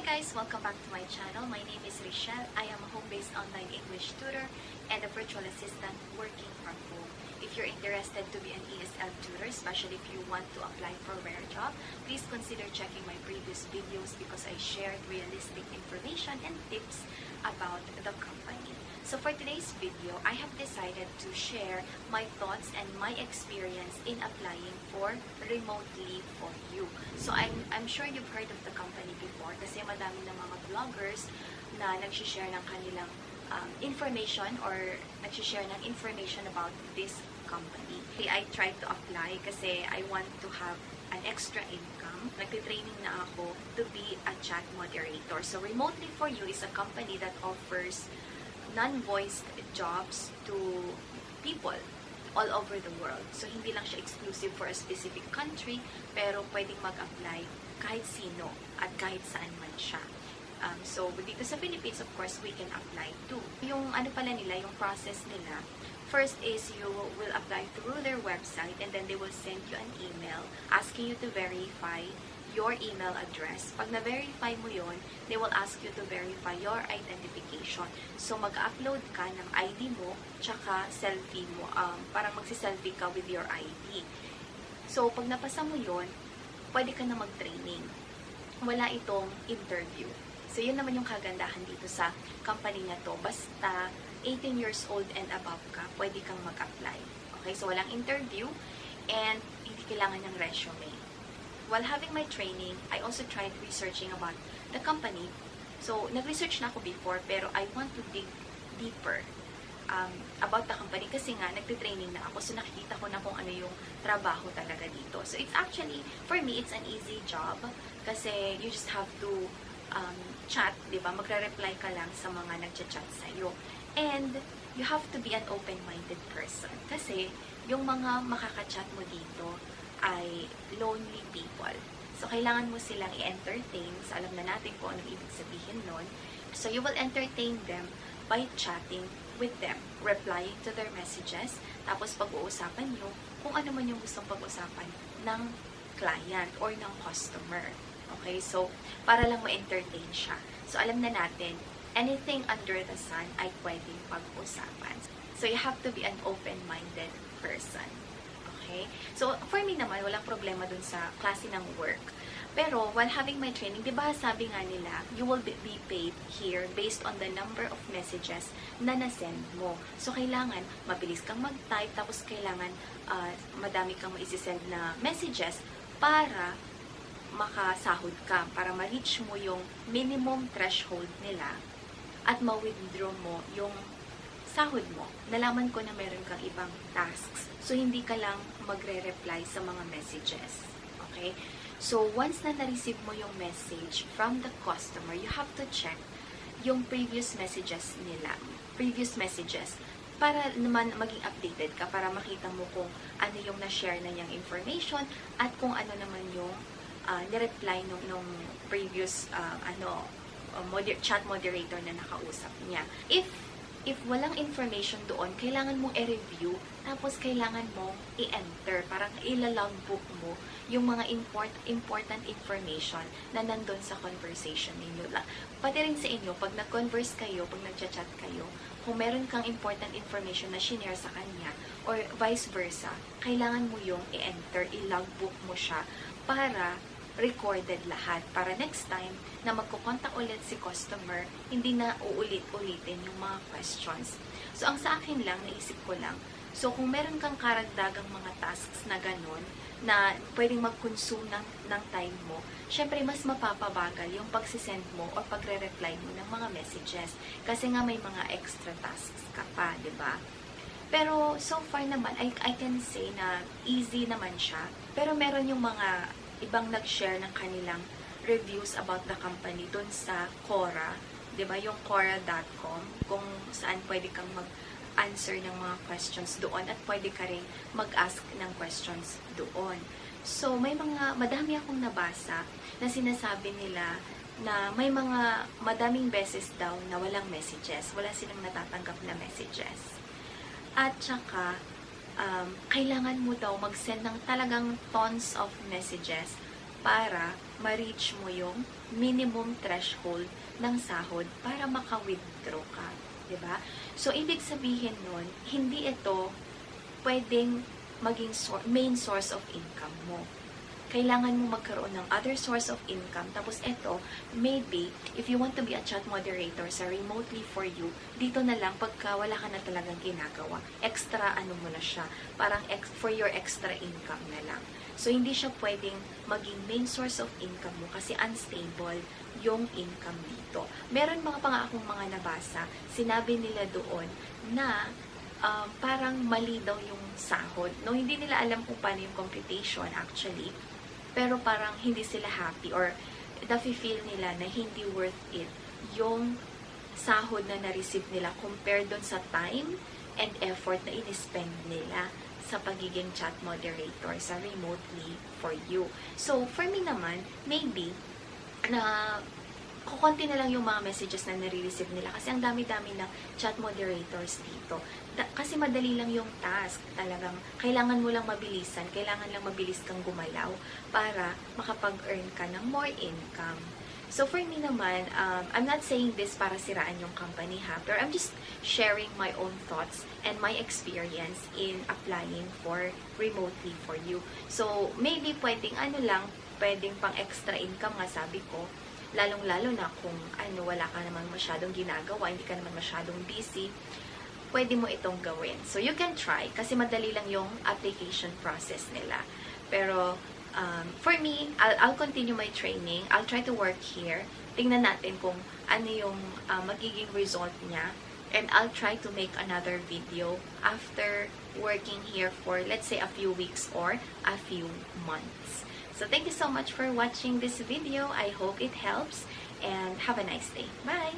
guys! Welcome back to my channel. My name is Richelle. I am a home-based online English tutor and a virtual assistant working from home. If you're interested to be an ESL tutor, especially if you want to apply for a rare job, please consider checking my previous videos because I shared realistic information and tips about the company. So for today's video, I have decided to share my thoughts and my experience in applying for Remotely For You. So I'm sure you've heard of the company before kasi madami ng mga vloggers na nagsishare ng kanilang information or nagsishare ng information about this company. I tried to apply kasi I want to have an extra income. Nagtitraining na ako to be a chat moderator. So Remotely For You is a company that offers non-voiced jobs to people all over the world. So, hindi lang siya exclusive for a specific country, pero pwedeng mag-apply kahit sino at kahit saan man siya. So, dito sa Philippines, of course, we can apply too. Yung ano pala nila, yung process nila, first is you will apply through their website and then they will send you an email asking you to verify your email address. Pag na-verify mo yon, they will ask you to verify your identification. So, mag-upload ka ng ID mo, tsaka selfie mo. Parang magsi-selfie ka with your ID. So, pag napasa mo yon, pwede ka na mag-training. Wala itong interview. So, yun naman yung kagandahan dito sa company na to. Basta 18 years old and above ka, pwede kang mag-apply. Okay? So, walang interview and hindi kailangan ng resume. While having my training, I also tried researching about the company. So, nag-research na ako before, pero I want to dig deeper about the company kasi nga, nagtitraining na ako. So, nakikita ko na kung ano yung trabaho talaga dito. So, it's actually, for me, it's an easy job kasi you just have to chat, di ba? Magre-reply ka lang sa mga nagchat-chat sa'yo. And, you have to be an open-minded person kasi yung mga makaka-chat mo dito ay lonely people. So, kailangan mo silang i-entertain. So, alam na natin kung anong ibig sabihin nun. So, you will entertain them by chatting with them, replying to their messages, tapos pag-uusapan nyo kung ano man yung gustong pag-usapan ng client or ng customer. Okay? So, para lang ma-entertain siya. So, alam na natin, anything under the sun ay pwedeng pag-usapan. So, you have to be an open-minded person. Okay? So, for me naman, walang problema dun sa klase ng work. Pero, while having my training, di ba sabi nga nila, you will be paid here based on the number of messages na nasend mo. So, kailangan mabilis kang mag-type, tapos kailangan madami kang maisisend na messages para makasahod ka, para ma-reach mo yung minimum threshold nila at ma-withdraw mo yung sahod mo. Nalaman ko na meron kang ibang tasks. So, hindi ka lang magre-reply sa mga messages. Okay? So, once na na-receive mo yung message from the customer, you have to check yung previous messages nila. Previous messages. Para naman maging updated ka, para makita mo kung ano yung na-share na niyang information at kung ano naman yung ni-reply nung previous chat moderator na nakausap niya. If walang information doon, kailangan mong i-review, tapos kailangan mong i-enter, parang ilalogbook mo yung mga important information na nandun sa conversation ninyo lang. Pati rin sa inyo, pag nag-converse kayo, pag nag-chat kayo, kung meron kang important information na shinare sa kanya, or vice versa, kailangan mo yung i-enter, i-logbook mo siya, para recorded lahat. Para next time na magkukontak ulit si customer, hindi na uulit-ulitin yung mga questions. So, ang sa akin lang, naisip ko lang, so kung meron kang karagdagang mga tasks na ganun, na pwedeng mag-consume ng time mo, syempre mas mapapabagal yung pagsisend mo o pagre-reply mo ng mga messages. Kasi nga may mga extra tasks ka pa, di ba? Pero so far naman, I can say na easy naman siya. Pero meron yung mga ibang nag-share ng kanilang reviews about the company dun sa Quora, 'di ba? Yung Quora.com, kung saan pwede kang mag-answer ng mga questions doon at pwede ka ring mag-ask ng questions doon. So, madami akong nabasa na sinasabi nila na may mga madaming beses daw na walang messages, wala silang natatanggap na messages. At saka, kailangan mo daw mag-send ng talagang tons of messages para ma-reach mo yung minimum threshold ng sahod para maka-withdraw ka. 'Di ba? So, ibig sabihin nun, hindi ito pwedeng maging main source of income mo. Kailangan mo magkaroon ng other source of income. Tapos ito, maybe, if you want to be a chat moderator sa remotely for you, dito na lang, pagka wala ka na talagang ginagawa, extra ano mo na siya, parang for your extra income na lang. So, hindi siya pwedeng maging main source of income mo kasi unstable yung income dito. Meron akong mga nabasa, sinabi nila doon na parang mali daw yung sahod. No, hindi nila alam kung paano yung computation actually. Pero parang hindi sila happy or nafe-feel nila na hindi worth it yung sahod na na-receive nila compared doon sa time and effort na in-spend nila sa pagiging chat moderator sa remotely for you. So, for me naman, maybe, na kukunti na lang yung mga messages na nare-receive nila kasi ang dami-dami ng chat moderators dito. Kasi madali lang yung task. Talagang kailangan mo lang mabilisan, kailangan lang mabilis kang gumalaw para makapag-earn ka ng more income. So for me naman, I'm not saying this para siraan yung company ha, pero I'm just sharing my own thoughts and my experience in applying for remotely for you. So maybe pwedeng pwedeng pang extra income nga sabi ko, lalong-lalo na kung wala ka naman masyadong ginagawa, hindi ka naman masyadong busy, pwede mo itong gawin. So, you can try kasi madali lang yung application process nila. Pero, for me, I'll continue my training. I'll try to work here. Tingnan natin kung ano yung magiging result niya. And I'll try to make another video after working here for, let's say, a few weeks or a few months. So, thank you so much for watching this video. I hope it helps and have a nice day. Bye!